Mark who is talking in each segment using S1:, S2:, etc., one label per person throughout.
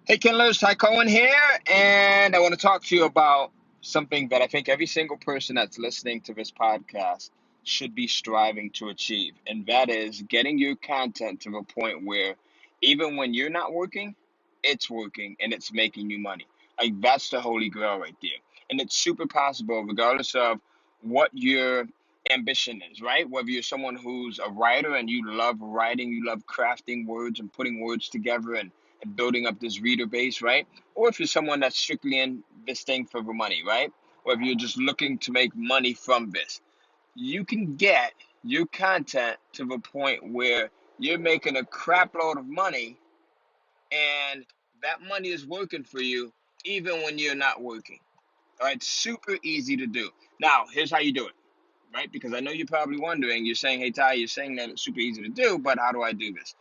S1: Hey, Kindlers, Ty Cohen here, and I want to talk to you about something that I think every single person that's listening to this podcast should be striving to achieve, and that is getting your content to the point where even when you're not working, it's working and it's making you money. Like, that's the holy grail right there. And it's super possible, regardless of what your ambition is, right? Whether you're someone who's a writer and you love writing, you love crafting words and putting words together and building up this reader base, right? Or if you're someone that's strictly in this thing for the money, right? Or if you're just looking to make money from this, you can get your content to the point where you're making a crap load of money and that money is working for you even when you're not working. All right, super easy to do. Now, here's how you do it, right? Because I know you're probably wondering, you're saying, hey, Ty, you're saying that it's super easy to do, but how do I do this?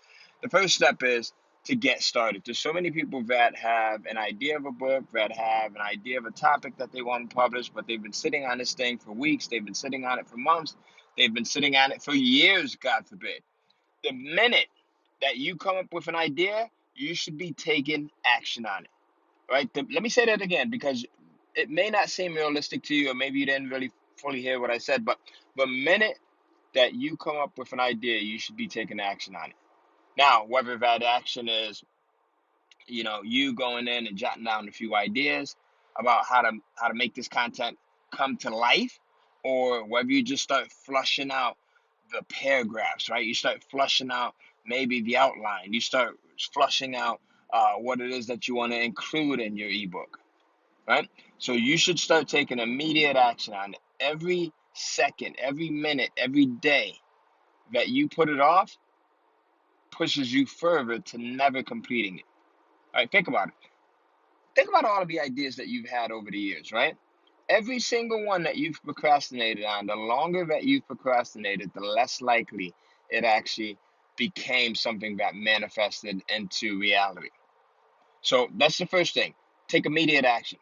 S1: The first step is to get started. There's so many people that have an idea of a book, that have an idea of a topic that they want to publish, but they've been sitting on this thing for weeks, they've been sitting on it for months, they've been sitting on it for years, God forbid. The minute that you come up with an idea, you should be taking action on it, right? Let me say that again because it may not seem realistic to you, or maybe you didn't really fully hear what I said, but the minute that you come up with an idea, you should be taking action on it. Now, whether that action is, you going in and jotting down a few ideas about how to make this content come to life, or whether you just start flushing out the paragraphs, right? You start flushing out maybe the outline. You start flushing out what it is that you want to include in your ebook, right? So you should start taking immediate action on it. Every second, every minute, every day that you put it off pushes you further to never completing it. All right, think about it. Think about all of the ideas that you've had over the years, right? Every single one that you've procrastinated on, the longer that you've procrastinated, the less likely it actually became something that manifested into reality. So that's the first thing. Take immediate action.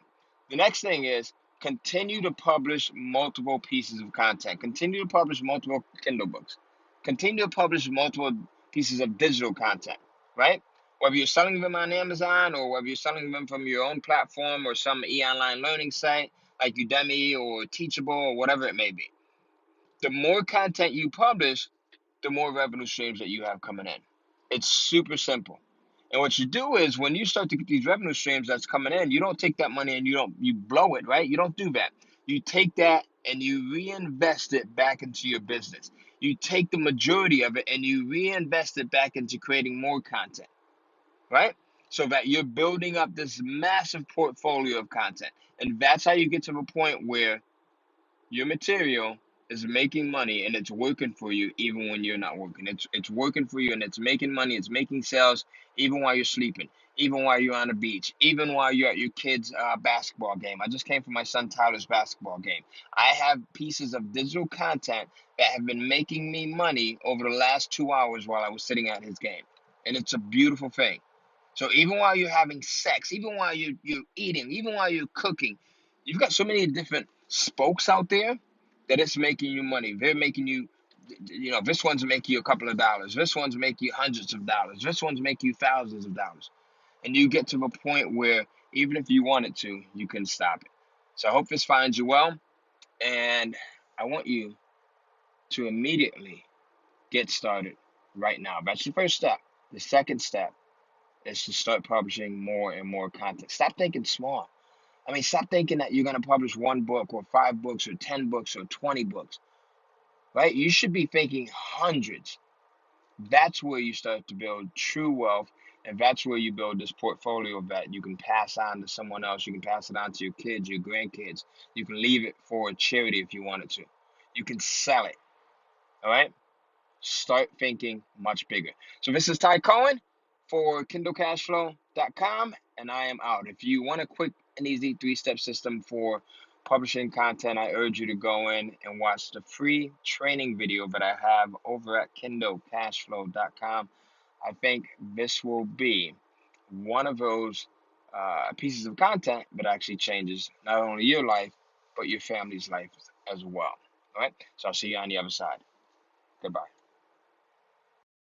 S1: The next thing is continue to publish multiple pieces of content. Continue to publish multiple Kindle books. Continue to publish multiple pieces of digital content, right? Whether you're selling them on Amazon or whether you're selling them from your own platform or some e-online learning site like Udemy or Teachable or whatever it may be. The more content you publish, the more revenue streams that you have coming in. It's super simple. And what you do is when you start to get these revenue streams that's coming in, you don't take that money and you blow it, right? You don't do that. You take that and you reinvest it back into your business. You take the majority of it and you reinvest it back into creating more content, right? So that you're building up this massive portfolio of content. And that's how you get to the point where your material is making money and it's working for you even when you're not working. It's working for you and it's making money, it's making sales even while you're sleeping, even while you're on the beach, even while you're at your kid's basketball game. I just came from my son Tyler's basketball game. I have pieces of digital content that have been making me money over the last 2 hours while I was sitting at his game. And it's a beautiful thing. So even while you're having sex, even while you're eating, even while you're cooking, you've got so many different spokes out there that it's making you money. They're making you, this one's making you a couple of dollars. This one's making you hundreds of dollars. This one's making you thousands of dollars. And you get to a point where even if you wanted to, you can stop it. So I hope this finds you well. And I want you to immediately get started right now. That's the first step. The second step is to start publishing more and more content. Stop thinking small. I mean, stop thinking that you're going to publish one book or 5 books or 10 books or 20 books, right? You should be thinking hundreds. That's where you start to build true wealth. And that's where you build this portfolio that you can pass on to someone else. You can pass it on to your kids, your grandkids. You can leave it for a charity if you wanted to. You can sell it. All right? Start thinking much bigger. So this is Ty Cohen for KindleCashFlow.com, and I am out. If you want a quick and easy 3-step system for publishing content, I urge you to go in and watch the free training video that I have over at KindleCashFlow.com. I think this will be one of those pieces of content that actually changes not only your life, but your family's life as well. All right? So I'll see you on the other side. Goodbye.